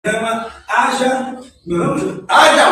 Haja luz! Haja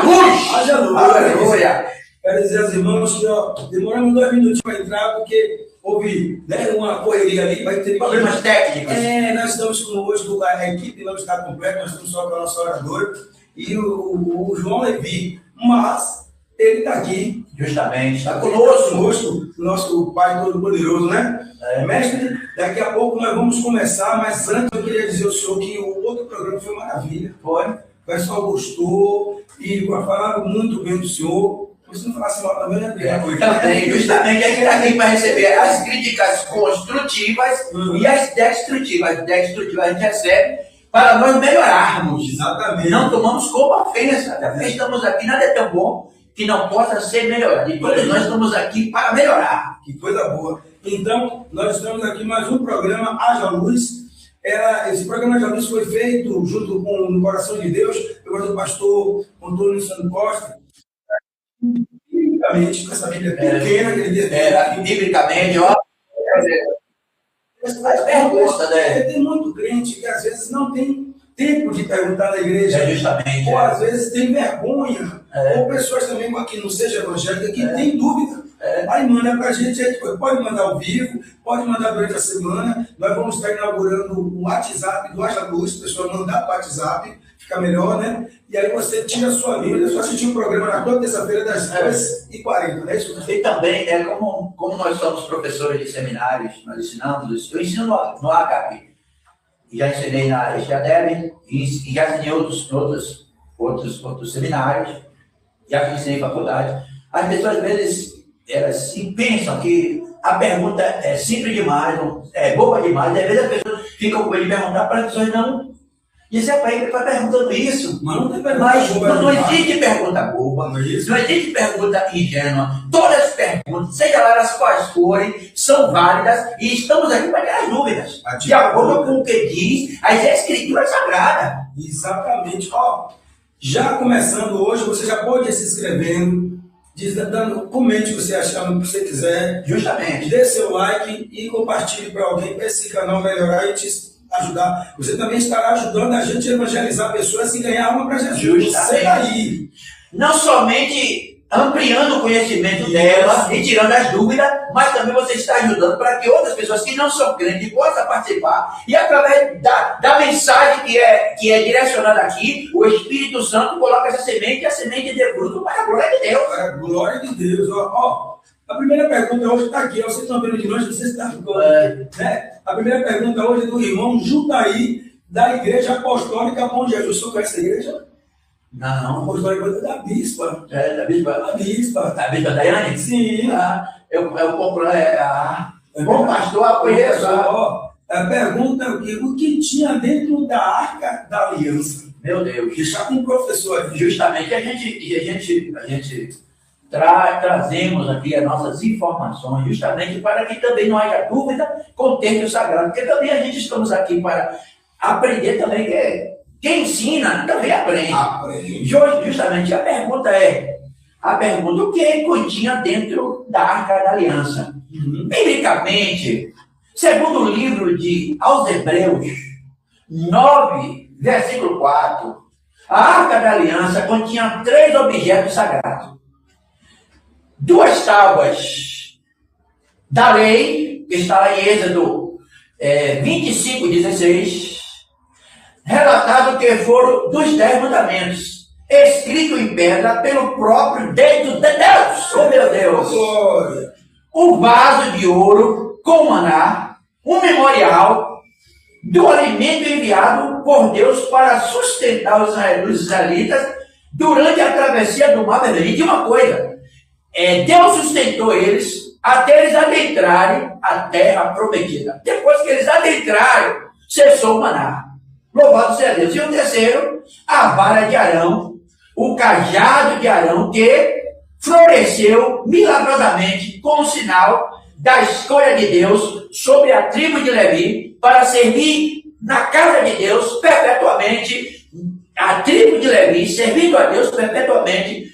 luz! Aleluia! Quero dizer aos irmãos que demoramos 2 minutinhos para entrar, porque houve uma correria ali, vai ter problemas técnicos. Nós estamos conosco, a equipe não está completa, nós estamos só com a nossa oradora e o João Levi, mas ele está aqui. Justamente, está conosco, o nosso Pai Todo-Poderoso, né? Mestre, daqui a pouco nós vamos começar, mas antes eu queria dizer ao senhor que o outro programa foi maravilha. Foi. O pessoal gostou e falaram muito bem do senhor. Se não falasse mal também, né? Também, justamente, a gente está aqui para receber as críticas construtivas e as destrutivas. As destrutivas a gente recebe para nós melhorarmos. Exatamente. Não tomamos como ofensa. Estamos aqui, nada é tão bom que não possa ser melhorado. E todos nós estamos aqui para melhorar. Que coisa boa. Então, nós estamos aqui mais um programa Haja Luz. Esse programa Haja Luz foi feito junto com o Coração de Deus, pelo pastor Antônio Santos Costa. Biblicamente, com essa Bíblia pequena que ele deu. Biblicamente, ó. Faz pergunta, né? Tem muito crente que às vezes não tem tempo de perguntar na igreja. Justamente. Ou às vezes tem vergonha. Ou pessoas também que não sejam evangélicas que têm dúvida. Aí manda pra gente, pode mandar ao vivo, pode mandar durante a semana. Nós vamos estar inaugurando o WhatsApp do Haja Luz, a pessoa mandar para o WhatsApp, fica melhor, né? E aí você tira a sua Bíblia, só assistir um programa na toda terça-feira das 2h40, não é isso? E também, como nós somos professores de seminários, nós ensinamos, eu ensino no HAP, já ensinei na Estiadeb, e já ensinei outros seminários, já ensinei em faculdade. As pessoas às vezes elas pensam que a pergunta é simples demais, é boba demais, e às vezes as pessoas ficam com medo de perguntar para as pessoas não. Isso é para ele que está perguntando isso. Mas não tem pergunta não existe pergunta boba, não existe pergunta ingênua. Todas as perguntas, seja lá as quais forem, são válidas e estamos aqui para tirar as dúvidas. De acordo com o que diz as Escrituras Sagradas. Exatamente. Já começando hoje, você já pode ir se inscrevendo, comente o que você achar, o que você quiser. Justamente. Dê seu like e compartilhe para alguém, para esse canal melhorar e te ajudar. Você também estará ajudando a gente a evangelizar pessoas e ganhar alma para Jesus. Justamente. Aí. Não somente ampliando o conhecimento dela e tirando as dúvidas, mas também você está ajudando para que outras pessoas que não são crentes possam participar e através da mensagem que é direcionada aqui, o Espírito Santo coloca essa semente e a semente de fruto para a glória de Deus. Para a glória de Deus. A primeira pergunta hoje está aqui, vocês estão vendo de nós, vocês estão né? A primeira pergunta hoje é do irmão Jutaí, da Igreja Apostólica Bom Jesus. Você conhece a igreja? Não. Apostólica da Bispa. Da Bispa? Da Bispa. Da Bispa Daiane? Sim. Eu compro. Bom pastor, a conheço. A pergunta é o que tinha dentro da Arca da Aliança? Meu Deus. Deixar com o professor aqui. Justamente, a gente trazemos aqui as nossas informações, justamente para que também não haja dúvida com o texto sagrado, porque também a gente estamos aqui para aprender também, que quem ensina também aprende. Justamente, a pergunta o que continha dentro da Arca da Aliança? Biblicamente, segundo o livro aos Hebreus 9, versículo 4, a Arca da Aliança continha 3 objetos sagrados. 2 tábuas da lei, que está lá em Êxodo 25:16, relatado que foram dos 10 mandamentos, escrito em pedra pelo próprio dedo de Deus. Oh meu Deus! Um vaso de ouro com maná, um memorial do alimento enviado por Deus para sustentar os israelitas durante a travessia do Mar Vermelho. E de uma coisa, Deus sustentou eles até eles adentrarem a terra prometida. Depois que eles adentraram, cessou o maná. Louvado seja Deus. E o terceiro, a vara de Arão, o cajado de Arão, que floresceu milagrosamente como sinal da escolha de Deus sobre a tribo de Levi para servir na casa de Deus perpetuamente, a tribo de Levi servindo a Deus perpetuamente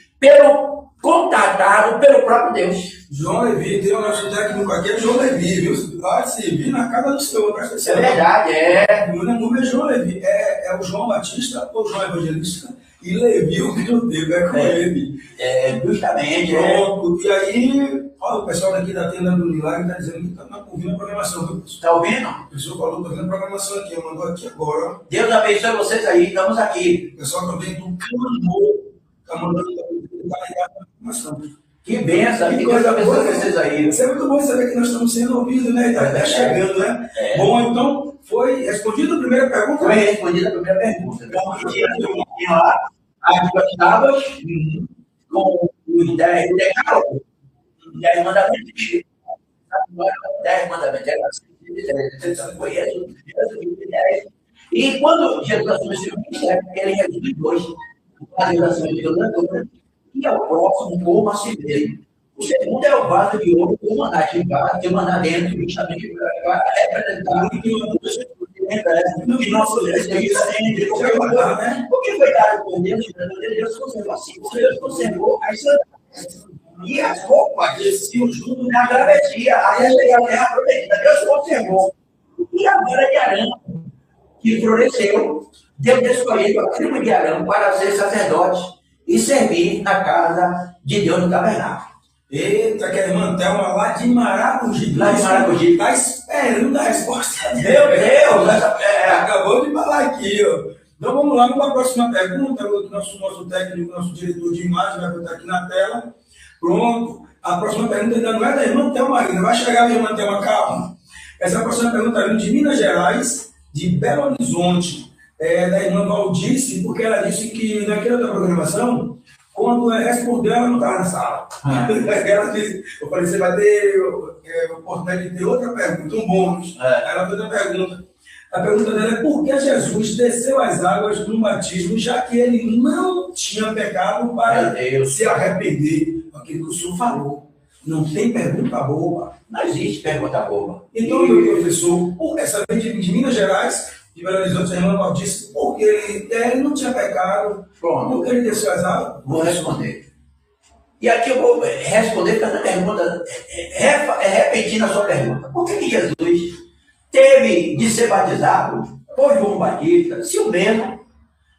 contatado pelo próprio Deus. João Levi, tem o nosso técnico aqui, é João Levi, viu? Vai servir na casa do Senhor, presta atenção. É verdade, é. O nome é João Levi, é o João Batista ou João Evangelista, e Levi o filho dele, é com ele. Justamente. Pronto, e aí, olha, o pessoal daqui da tenda do Milagre está dizendo que está ouvindo a programação, viu, pessoal? Está ouvindo? O pessoal falou, está ouvindo a programação aqui, mandou aqui agora. Deus abençoe vocês aí, estamos aqui. O pessoal também do Clamor está mandando, está ligado na programação. Que benção, que coisa Deus abençoe boa, vocês aí. Isso é muito bom saber que nós estamos sendo ouvidos, né? Está até chegando, né? Bom, então, foi respondida a primeira pergunta? Foi respondida a primeira pergunta. Então, tinha lá as duas tábuas com os 10 decálogos, os 10 mandamentos. 10 mandamentos. E quando Jesus assumiu seu ministério, ele resume dois. A relação de Deus toda e ao próximo como a si mesmo. O segundo é o vaso de ouro com maná que maná dentro, justamente para representar o que nosso Deus né? O que foi dado por Deus, Deus conservou assim. Deus conservou as sandálias e as roupas desciam junto na travessia. Aí a terra prometida. Deus conservou. E a vara de Arão, que floresceu, Deus escolheu a tribo de Arão para ser sacerdote e servir na casa de Deus no tabernáculo. Eita, que a irmã Thelma lá de Maragogi. Lá de Maragogi. Está esperando a resposta dele. Meu Deus! Acabou de falar aqui, ó. Então vamos lá para a próxima pergunta. O nosso técnico, nosso diretor de imagem vai botar aqui na tela. Pronto. A próxima pergunta ainda não é da irmã Thelma ainda. Vai chegar a irmã Thelma, calma. Essa próxima pergunta vem de Minas Gerais, de Belo Horizonte. Da irmã Valdice, porque ela disse que naquela da programação, quando respondeu, ela não estava na sala. Ela disse, eu falei, você vai ter oportunidade de ter outra pergunta, um bônus. Ela fez uma pergunta. A pergunta dela é por que Jesus desceu as águas no batismo, já que ele não tinha pecado para se arrepender? Aquilo que o senhor falou. Não tem pergunta boba. Não existe pergunta boba. Então, meu professor, essa vem de Minas Gerais, de Belo Horizonte, a irmã disse, porque ele não tinha pecado, porque ele desceu as águas. Vou responder. E aqui eu vou responder fazendo a pergunta, repetindo a sua pergunta. Por que Jesus teve de ser batizado por João Batista, se o mesmo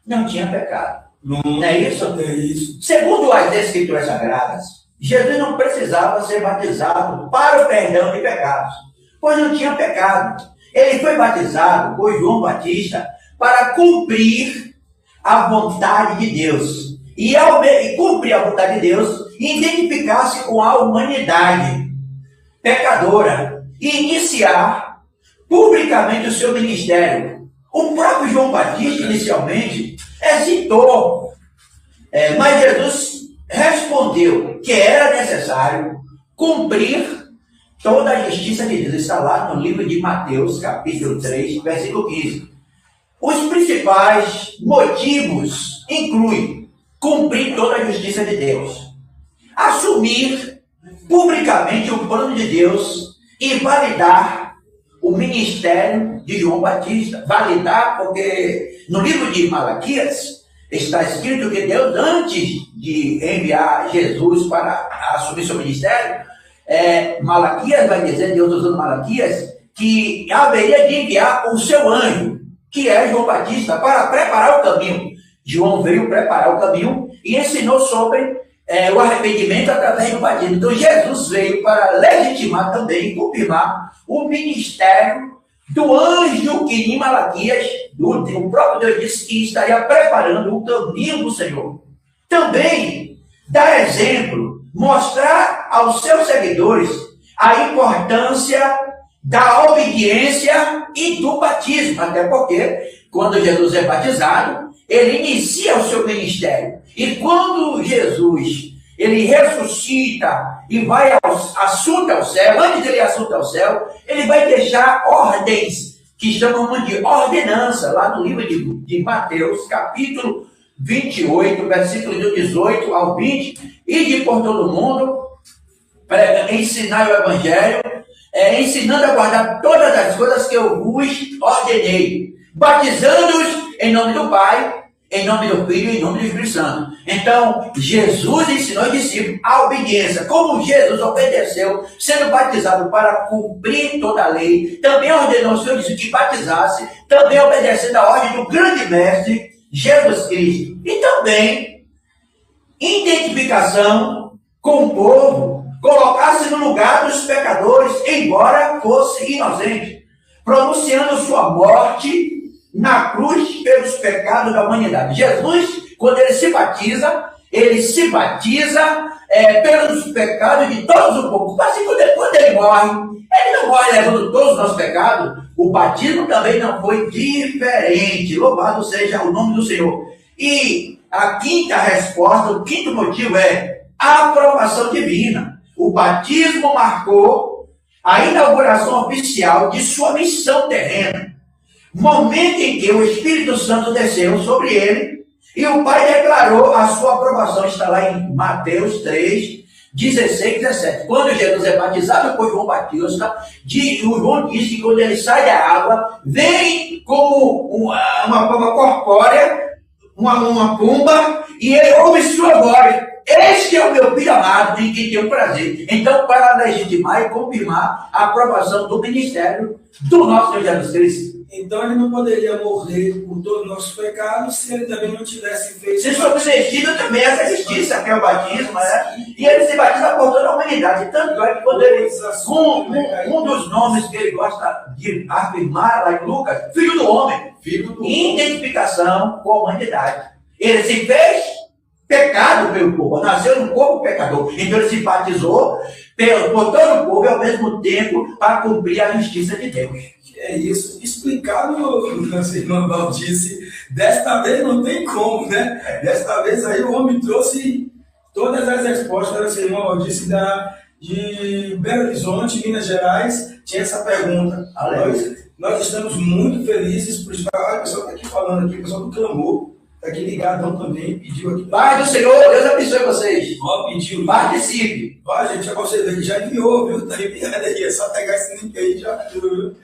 não tinha pecado? Não é isso? É isso. Segundo as Escrituras Sagradas, Jesus não precisava ser batizado para o perdão de pecados, pois não tinha pecado. Ele foi batizado por João Batista para cumprir a vontade de Deus. E ao cumprir a vontade de Deus, identificar-se com a humanidade pecadora e iniciar publicamente o seu ministério. O próprio João Batista, inicialmente, hesitou, mas Jesus respondeu que era necessário cumprir toda a justiça de Deus. Está lá no livro de Mateus, capítulo 3, versículo 15. Os principais motivos incluem cumprir toda a justiça de Deus, assumir publicamente o plano de Deus e validar o ministério de João Batista. Validar porque no livro de Malaquias está escrito que Deus, antes de enviar Jesus para assumir seu ministério, Malaquias vai dizer, Deus usando Malaquias, que haveria de enviar o seu anjo, que é João Batista, para preparar o caminho. João veio preparar o caminho e ensinou sobre o arrependimento através do batismo. Então Jesus veio para legitimar também, confirmar o ministério do anjo que em Malaquias, o próprio Deus disse que estaria preparando o caminho do Senhor. Também dar exemplo, mostrar aos seus seguidores a importância da obediência e do batismo, até porque quando Jesus é batizado, ele inicia o seu ministério. E quando Jesus ele ressuscita e vai assunto ao céu, antes dele assunto ao céu, ele vai deixar ordens que chamamos de ordenança, lá no livro de Mateus, capítulo 28, versículos do 18 ao 20, e de por todo mundo, ensinar o evangelho, ensinando a guardar todas as coisas que eu vos ordenei, batizando-os em nome do Pai Em nome do Filho e em nome do Espírito Santo. Então, Jesus ensinou os discípulos a obediência. Como Jesus obedeceu, sendo batizado para cumprir toda a lei, também ordenou os seus discípulos que batizasse, também obedecendo a ordem do grande mestre, Jesus Cristo. E também, identificação com o povo, colocar-se no lugar dos pecadores, embora fosse inocente, pronunciando sua morte na cruz pelos pecados da humanidade. Jesus, quando ele se batiza pelos pecados de todos os povos. Assim, quando ele não morre levando todos os nossos pecados. O batismo também não foi diferente. Louvado seja o nome do Senhor. E a quinta resposta, o quinto motivo é a aprovação divina. O batismo marcou a inauguração oficial de sua missão terrena. Momento em que o Espírito Santo desceu sobre ele e o Pai declarou a sua aprovação. Está lá em Mateus 3, 16, 17. Quando Jesus é batizado por João Batista, o João diz que quando ele sai da água, vem como uma pomba corpórea, uma pomba, e ele ouve sua voz. Este é o meu filho amado, em quem tenho prazer. Então, para legitimar e confirmar a aprovação do ministério do nosso Senhor Jesus Cristo. Então ele não poderia morrer por todos os nossos pecados se ele também não tivesse feito. Se submetido também a essa justiça, que é o batismo, né? E ele se batiza por toda a humanidade. Tanto é que quando ele. Um dos nomes que ele gosta de afirmar lá em Lucas, filho do homem. Identificação com a humanidade. Ele se fez pecado pelo povo, nasceu no corpo pecador. Então ele se batizou por todo o povo e ao mesmo tempo para cumprir a justiça de Deus. É isso, explicado, nossa irmã Val disse, desta vez não tem como, né? Desta vez aí o homem trouxe todas as respostas. Nossa irmã Val disse de Belo Horizonte, Minas Gerais, tinha essa pergunta. Nós estamos muito felizes por estar. O pessoal está aqui falando aqui, o pessoal do Clamor, está aqui ligadão também, pediu aqui. Pai do Senhor, Deus abençoe vocês. Ó, pediu. Participe. Ó, gente, já você ver, já enviou, viu? Tá enviando aí, é só pegar esse link aí, já viu.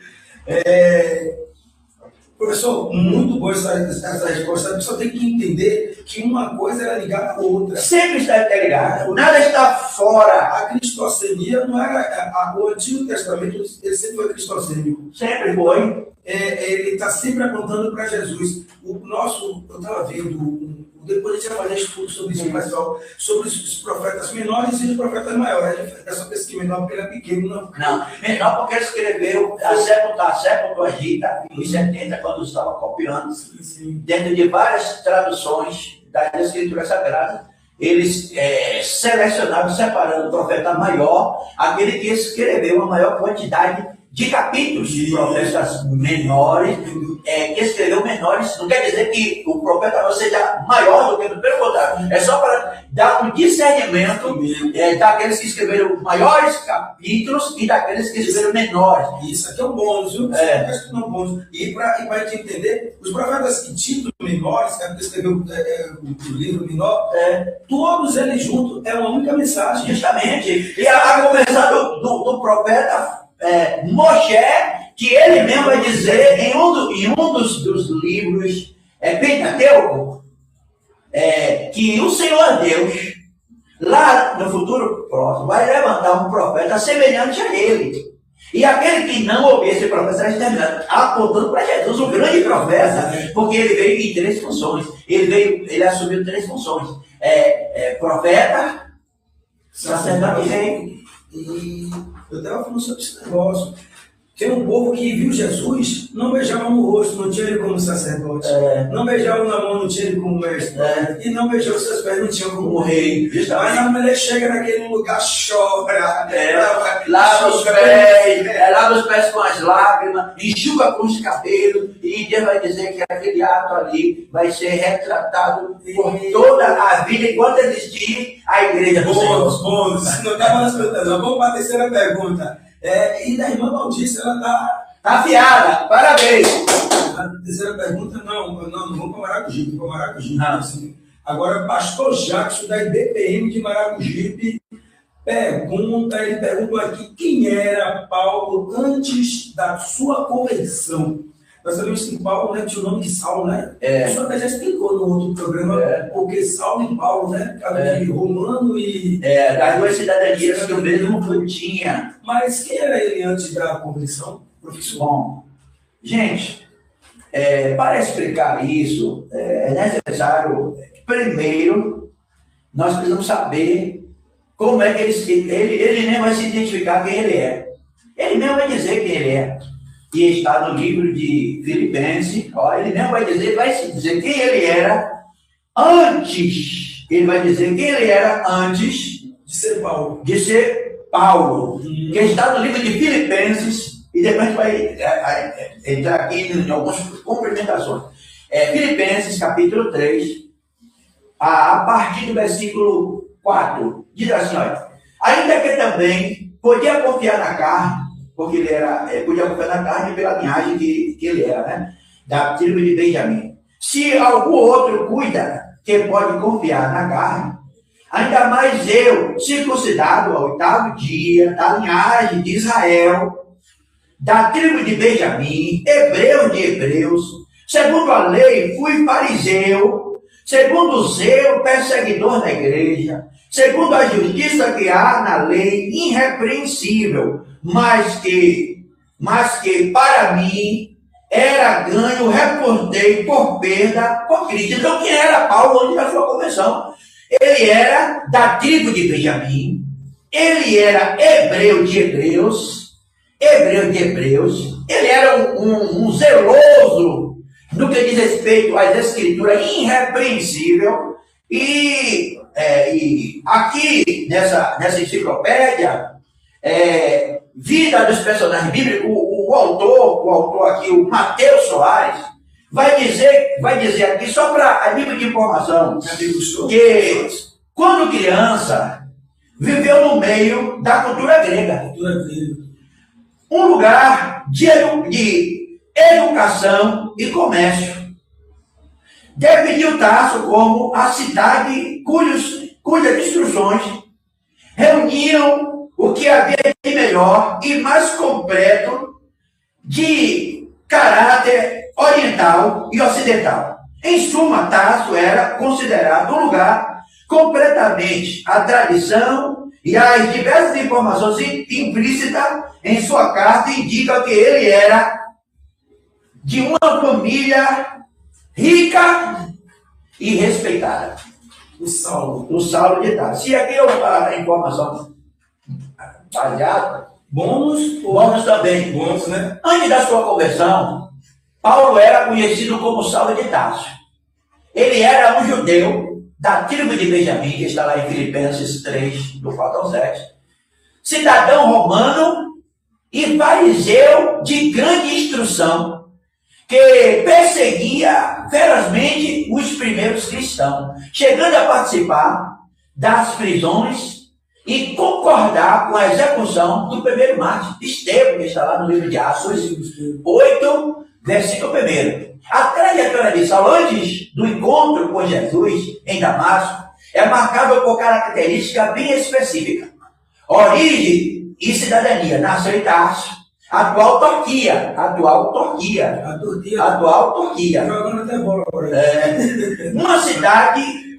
Professor, muito boa essa resposta. A pessoa tem que entender que uma coisa era ligada à outra. Sempre está interligado. Nada está fora. A cristocenia não era. O Antigo Testamento ele sempre foi cristocênico. Sempre foi. Ele está sempre apontando para Jesus. Eu estava vendo. Depois a gente vai fazer estudo sobre isso, pessoal, sobre os profetas menores e os profetas maiores. Essa pesquisa menor porque ele é pequeno, não. Não, menor porque ele escreveu a Septuaginta em 70, quando estava copiando, dentro de várias traduções das Escrituras Sagradas. Eles selecionaram, separando o profeta maior, aquele que escreveu a maior quantidade de capítulos. De profetas menores, que escreveu menores, não quer dizer que o profeta não seja maior do que o, pelo contrário, é só para dar um discernimento daqueles que escreveram maiores capítulos e daqueles que escreveram menores. Isso aqui é um bônus, viu? E para a gente entender, os profetas que títulos menores, que escreveu o livro menor, todos eles juntos é uma única mensagem. Justamente. E a começar do profeta Moshe, que ele mesmo vai dizer em um dos livros Pentateuco, que o Senhor Deus, lá no futuro próximo, vai levantar um profeta semelhante a ele. E aquele que não ouvir esse profeta será exterminado, apontando para Jesus, o grande profeta, porque ele veio em três funções. Ele assumiu três funções: profeta, sacerdote e rei. E eu estava falando sobre esse negócio. Tem um povo que viu Jesus, não beijava no rosto, não tinha ele como sacerdote. Não beijava na mão, não tinha ele como mestre. E não beijou seus pés, não tinha como rei. Mas a mulher chega naquele lugar, chora. Lava os pés com as lágrimas, enxuga com os cabelos, e Deus vai dizer que aquele ato ali vai ser retratado por toda a vida enquanto existir a igreja do Senhor. Bônus. Não estava nas perguntas. Vamos para a terceira pergunta. E da irmã Valdice, ela está afiada. Parabéns. A terceira pergunta, não vamos para Maragogipe, assim. Agora, pastor Jackson, da IBPM de Maragogipe, ele perguntou aqui quem era Paulo antes da sua conversão. Nós sabemos que Paulo, né, tinha o nome de Saulo, né? É. O senhor até já explicou no outro programa, porque Saulo e Paulo, né? Cada de romano e... Das duas cidadanias que o mesmo tinha. Mas quem era ele antes da conversão, professor? Bom, gente, para explicar isso, é necessário, primeiro, nós precisamos saber como é que ele mesmo vai se identificar quem ele é. Ele mesmo vai dizer quem ele é. E está no livro de Filipenses, ele mesmo vai se dizer quem ele era antes. Ele vai dizer quem ele era antes De ser Paulo. Que está no livro de Filipenses, e depois a gente vai entrar aqui em algumas complementações. Filipenses, capítulo 3, a partir do versículo 4, diz assim, olha, ainda que também podia confiar na carne, porque ele podia confiar na carne pela linhagem que ele era, né? Da tribo de Benjamim. Se algum outro cuida que pode confiar na carne, ainda mais eu, circuncidado ao 8º dia, da linhagem de Israel, da tribo de Benjamim, hebreu de hebreus, segundo a lei fui fariseu, segundo o zelo perseguidor da igreja, segundo a justiça que há na lei, irrepreensível, mas que para mim era ganho, reportei por perda, por Cristo. Então, quem era Paulo antes da sua conversão? Ele era da tribo de Benjamim, ele era hebreu de hebreus, ele era um zeloso no que diz respeito às escrituras, irrepreensível, e aqui nessa enciclopédia, Vida dos Personagens Bíblicos, o autor aqui, o Mateus Soares, vai dizer aqui, só para a nível de informação, que quando criança, viveu no meio da cultura grega. Um lugar de educação e comércio. Definiu Tarso como a cidade cujas instruções reuniam o que havia de melhor e mais completo de caráter oriental e ocidental. Em suma, Tarso era considerado um lugar completamente a tradição e as diversas informações implícitas em sua carta indicam que ele era de uma família rica e respeitada. O Saulo de Tarso. Se aqui a informação baseada, bônus também. Bônus, né? Antes da sua conversão, Paulo era conhecido como Saulo de Tarso. Ele era um judeu da tribo de Benjamim, que está lá em Filipenses 3, do 4 ao 7. Cidadão romano e fariseu de grande instrução, que perseguia ferozmente os primeiros cristãos, chegando a participar das prisões e concordar com a execução do primeiro mártir, Estevão, que está lá no livro de Atos 8, versículo 1. A trajetória de Saulo antes do encontro com Jesus em Damasco é marcada por característica bem específica. Origem e cidadania, nasceu em Tarso, atual Turquia. Jogando até bola agora. Uma cidade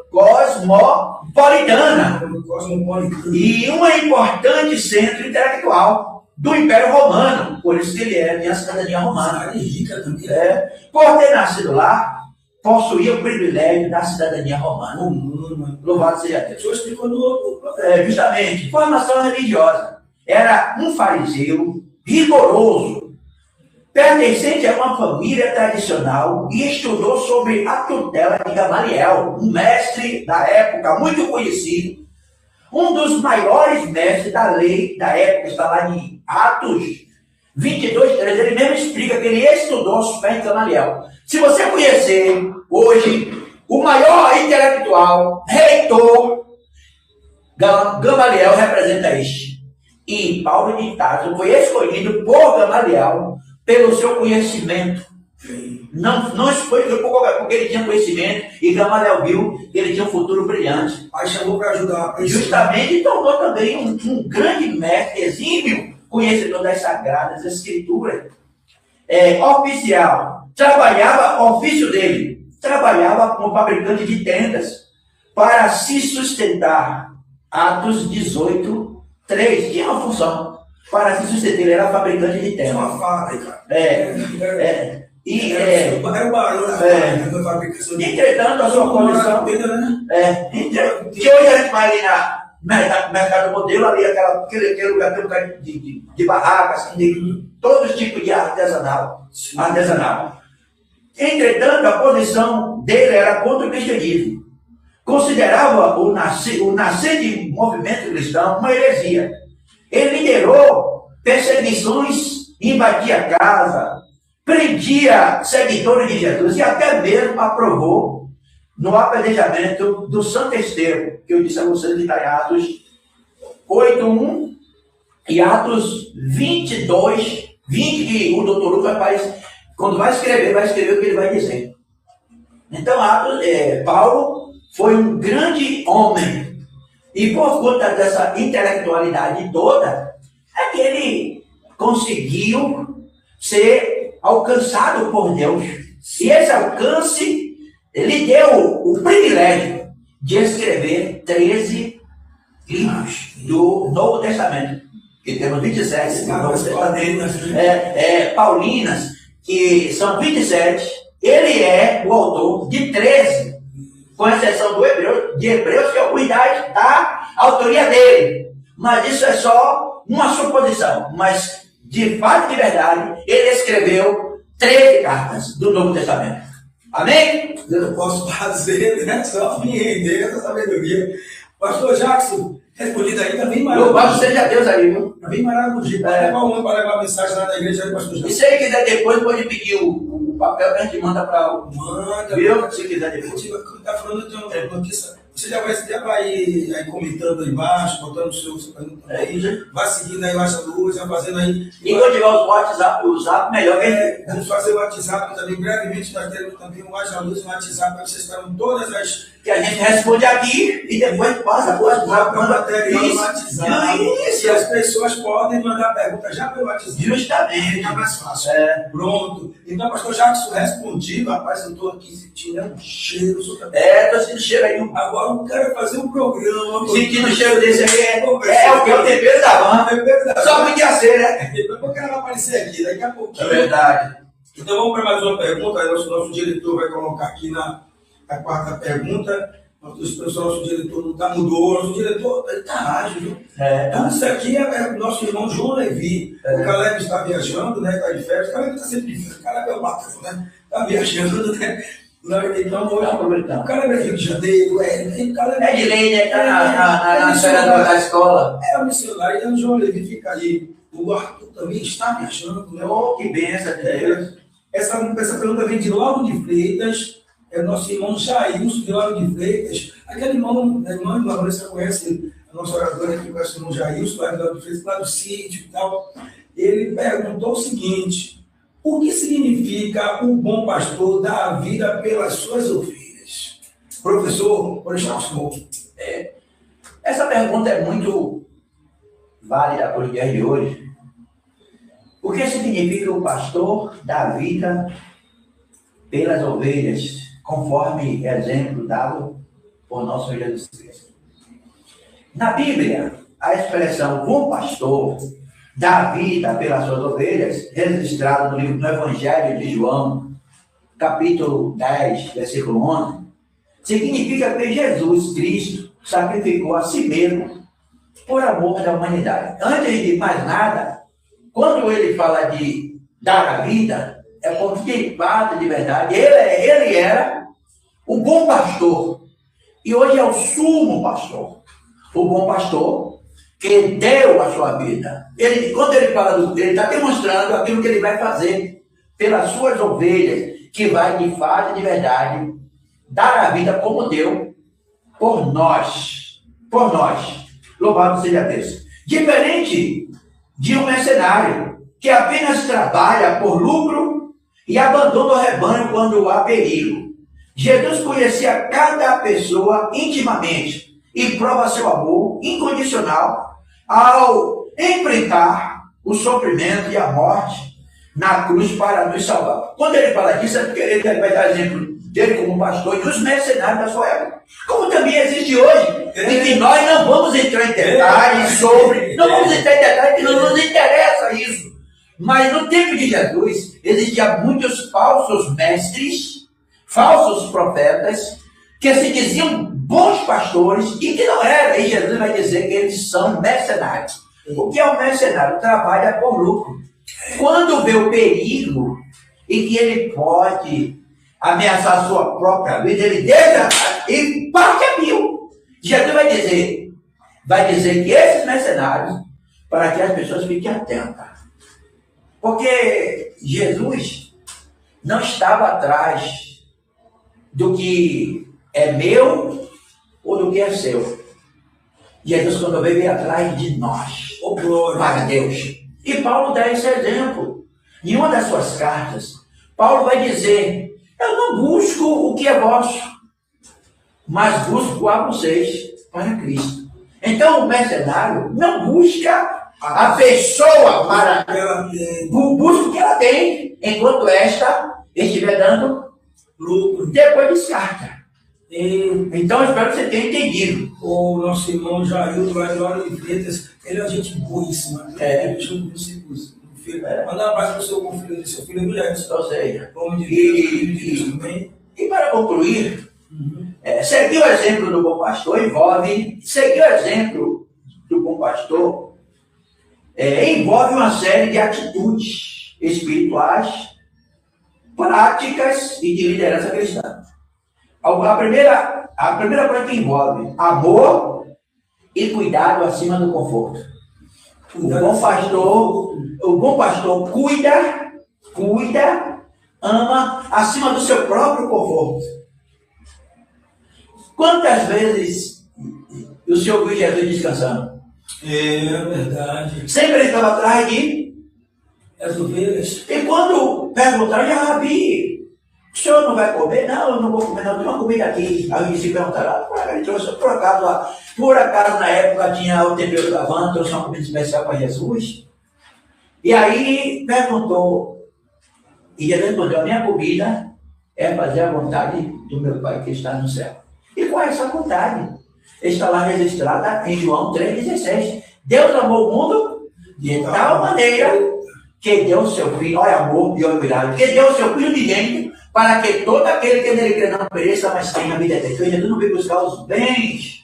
cosmopolitana e um importante centro intelectual do Império Romano, por isso que ele tinha a cidadania romana. Por ter nascido lá, possuía o privilégio da cidadania romana. Louvado seja Deus. Justamente, formação religiosa. Era um fariseu rigoroso, pertencente a uma família tradicional e estudou sob a tutela de Gamaliel, um mestre da época muito conhecido, um dos maiores mestres da lei da época. Está lá em Atos 22, 3, ele mesmo explica que ele estudou aos pés de Gamaliel. Se você conhecer hoje o maior intelectual, reitor, Gamaliel representa este. E Paulo de Tarso foi escolhido por Gamaliel pelo seu conhecimento. Não foi porque ele tinha conhecimento e Gamaliel viu que ele tinha um futuro brilhante. Aí chamou para ajudar. Justamente, e tornou também um grande mestre, exímio conhecedor das Sagradas Escrituras. oficial, trabalhava, ofício dele, trabalhava como fabricante de tendas para se sustentar. Atos 18, 3, tinha uma função para se sustentar, ele era fabricante de tendas. É uma fábrica. Era o barulho da fabricação de entretanto, a sua condição. Que hoje a gente vai ali no mercado modelo, ali aquele lugar tem um lugar de barracas, assim, todos os tipos de artesanal. Entretanto, a posição dele era contra o cristianismo. Considerava o nascente movimento cristão uma heresia. Ele liderou perseguições, invadia casa, prendia seguidores de Jesus e até mesmo aprovou no apedrejamento do Santo Estevão, que eu disse a vocês que está em Atos 8:1 e Atos 22, 20, que o doutor Lucas quando vai escrever o que ele vai dizer. Então, Paulo foi um grande homem, e por conta dessa intelectualidade toda, é que ele conseguiu ser alcançado por Deus. E esse alcance lhe deu o privilégio de escrever 13 livros do Novo Testamento, que temos 27 do Novo Testamento, Paulinas, que são 27. Ele é o autor de 13, com exceção de Hebreus, que é a unidade da autoria dele. Mas isso é só uma suposição. Mas, de fato, de verdade, ele escreveu 13 cartas do Novo Testamento. Amém? Eu não posso fazer, né? Só me render essa sabedoria. Pastor Jackson, respondido aí, tá bem maravilhoso. Louvado seja Deus aí, viu? Tá bem maravilhoso. Qual um para levar a mensagem lá da igreja aí, Pastor Jackson? E se ele quiser depois, pode pedir o papel que a gente manda para o. Manda, viu? Se quiser depois. Tá falando de uma notícia. Você já vai aí comentando aí embaixo, botando o seu pergunta aí, vai seguindo aí baixa luz, vai fazendo aí. E quando tiver os WhatsApp, o Zap, melhor que vamos fazer o WhatsApp também. Brevemente nós teremos também o baixa luz no WhatsApp para vocês estarem todas as. Que a gente responde aqui e depois passa para o WhatsApp. Manda material no WhatsApp. E as pessoas podem mandar perguntas já pelo WhatsApp. Justamente. Fica mais fácil. Pronto. Então, pastor Jackson respondido, rapaz, eu estou aqui sentindo um cheiro. Estou sentindo cheiro aí. Agora eu quero fazer um programa. Sentindo o cheiro desse aí o que? É o tempero da banda. Só podia ser, né? Depois eu quero aparecer aqui, daqui a pouquinho. É verdade. Então vamos para mais uma pergunta. Aí nosso diretor vai colocar aqui a quarta pergunta. Nosso diretor não mudou, nosso diretor está ágil, viu? Então, isso aqui é nosso irmão João Levi. O Caleb está viajando, né? Está de férias. O Caleb está sempre de férias. O Caleb é o patrão, né? Está viajando, né? Então, hoje, o Caleb é Rio de Janeiro, o Caleb é de lei, né? Está na esfera da escola. É o missionário, então o João Levi fica ali. O Arthur também está viajando, né? Oh, que benção de Deus. Essa pergunta vem de Lauro de Freitas. É o nosso irmão Jailson de Lauro de Freitas. Aquele irmão, a irmã Vanessa conhece a nossa oradora que conhece o irmão Jailson, lá de Lauro de Freitas, lá do sítio e tal. Ele perguntou o seguinte: o que significa o bom pastor dar a vida pelas suas ovelhas? Professor, pode deixar o senhor. Essa pergunta é muito válida para os dias de hoje. O que significa o pastor dar a vida pelas ovelhas? Conforme exemplo dado por nosso Senhor Jesus Cristo. Na Bíblia, a expressão bom pastor dá vida pelas suas ovelhas, registrado no livro do Evangelho de João, capítulo 10, versículo 11, significa que Jesus Cristo sacrificou a si mesmo por amor da humanidade. Antes de mais nada, quando ele fala de dar a vida, é porque de fato, de verdade, ele era o bom pastor. E hoje é o sumo pastor. O bom pastor que deu a sua vida. Quando ele fala ele está demonstrando aquilo que ele vai fazer pelas suas ovelhas, que vai de fato, de verdade, dar a vida como deu por nós. Por nós. Louvado seja Deus. Diferente de um mercenário que apenas trabalha por lucro e abandona o rebanho quando há perigo. Jesus conhecia cada pessoa intimamente e prova seu amor incondicional ao enfrentar o sofrimento e a morte na cruz para nos salvar. Quando ele fala disso, é porque ele vai dar exemplo dele como pastor e dos mercenários da sua época. Como também existe hoje, e que nós não vamos entrar em detalhes sobre, não vamos entrar em detalhes, que não nos interessa isso. Mas no tempo de Jesus, existiam muitos falsos mestres, falsos profetas, que se diziam bons pastores e que não eram. E Jesus vai dizer que eles são mercenários. O que é um mercenário? Trabalha por lucro. Quando vê o perigo e que ele pode ameaçar a sua própria vida, ele deixa e parte a mil. Jesus vai dizer que esses mercenários, para que as pessoas fiquem atentas. Porque Jesus não estava atrás do que é meu ou do que é seu. Jesus, quando veio atrás de nós, para Deus. E Paulo dá esse exemplo. Em uma das suas cartas, Paulo vai dizer: eu não busco o que é vosso, mas busco a vocês para Cristo. Então o mercenário não busca a pessoa para... busca o que ela tem, enquanto esta estiver dando lucro. Depois descarta. Então eu espero que você tenha entendido. O nosso irmão Jailton, lá de Hora de Freitas, ele é uma gente boíssima. Manda um abraço para o seu filho do seu filho, Ou seja, nome de Deus também. E para concluir, seguir o exemplo do bom pastor envolve uma série de atitudes espirituais, práticas e de liderança cristã. A primeira coisa que envolve amor e cuidado acima do conforto. O bom pastor cuida, ama acima do seu próprio conforto. Quantas vezes o Senhor viu Jesus descansando? É verdade. Sempre ele estava atrás de as ovelhas. E quando perguntaram: Rabi, o senhor não vai comer? Não, eu não vou comer, não, tem uma comida aqui. Aí o discípulo perguntaram: ele trouxe, por acaso na época tinha o templo da Havana, trouxe uma comida especial para Jesus? E aí perguntou, e ele respondeu: a minha comida é fazer a vontade do meu Pai que está no céu. E qual é essa vontade? Está lá registrada em João 3,16. Deus amou o mundo de tal maneira que deu o seu filho, olha amor e olha cuidado, que deu o seu filho unigênito para que todo aquele que nele crê não pereça, mas tenha a vida eterna. Então Jesus não veio buscar os bens,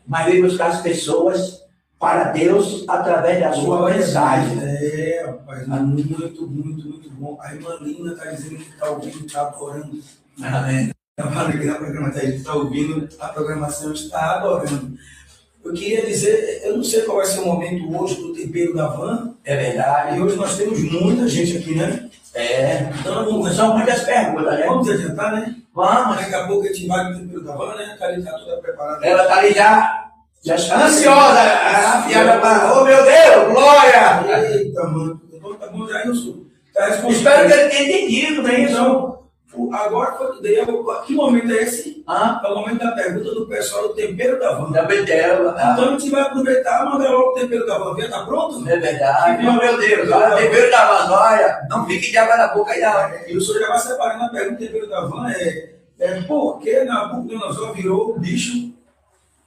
mas veio buscar as pessoas para Deus através da sua mensagem. Rapaz, muito bom. A irmã Lina está dizendo que está ouvindo, está adorando. Amém. Está ouvindo, a programação está adorando. Eu queria dizer, eu não sei qual vai ser o momento hoje do tempero da van. É verdade. E hoje nós temos muita gente aqui, né? Então são muitas perguntas, né? Vamos adiantar, né? Vamos. Daqui a pouco a gente vai no tempero da van, né? A Thalita está toda preparada. Ela está ali já ansiosa, afiada para... Oh, meu Deus, glória! Eita, mano. Tá bom, já eu sou. Espero que ele tenha entendido, né? Então, agora, que momento é esse? É o momento da pergunta do pessoal do tempero da van. Da Betela. Então a gente vai aproveitar e mandar logo o tempero da van. Está pronto? É verdade. Meu Deus, olha, tempero da van, olha, não fique de água na boca aí, não. E o senhor já vai separando a pergunta do tempero da van. Por que Nabucodonosor virou bicho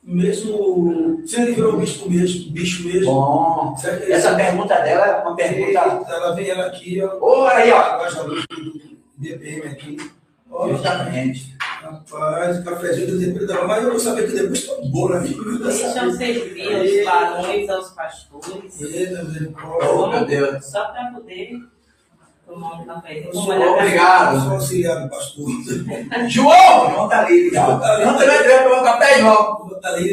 mesmo? Se ele virou bicho mesmo. Bom, essa pergunta dela é uma pergunta. Ela vem aqui, ó. Olha aí, ó. BPM aqui. Justamente. Rapaz, o cafezinho do tempero da van. Mas eu vou saber que depois está bom, né? Deixam servir aos barões, aos pastores. Oh, meu Deus. Só para poder tomar um cafezinho. Obrigado. Sou auxiliar do pastor. João tá ali. João também veio tomar um café, João.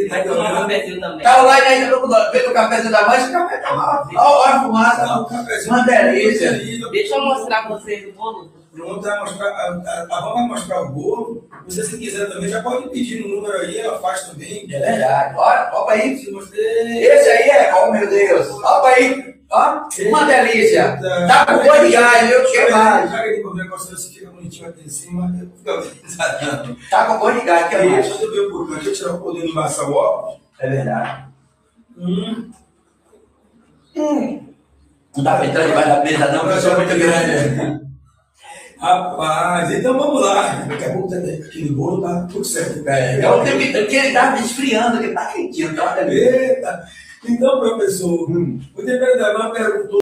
Vai tomar um cafezinho também. Tá lá e ainda vendo o cafezinho da mãe, esse café tá lá. Olha a fumaça. Uma delícia. Deixa eu mostrar para vocês o bolo. Pronto, vai mostrar, a Van vai mostrar o bolo. Você, se quiser também, já pode pedir no número aí, ela faz também. É verdade. Olha, opa aí. Se você... Esse aí é, oh meu Deus. Opa aí. Ó, uma delícia. Tá com boi de gás, viu? Que mais? Já que ele comprou o negócio, você fica bonitinho aqui em cima. Tá com boi de gás, que mais? Deixa eu ver por aqui, tirar o poder de embaçar o óculos. É verdade. Não dá para entrar debaixo da mesa, não, porque eu sou muito grande. Rapaz, então vamos lá. Daqui a pouco aquele bolo tá tudo certo. É o tempo que ele estava esfriando, que ele está quentinho. Tá? Eita! Então, professor, o tempero da mãe perguntou.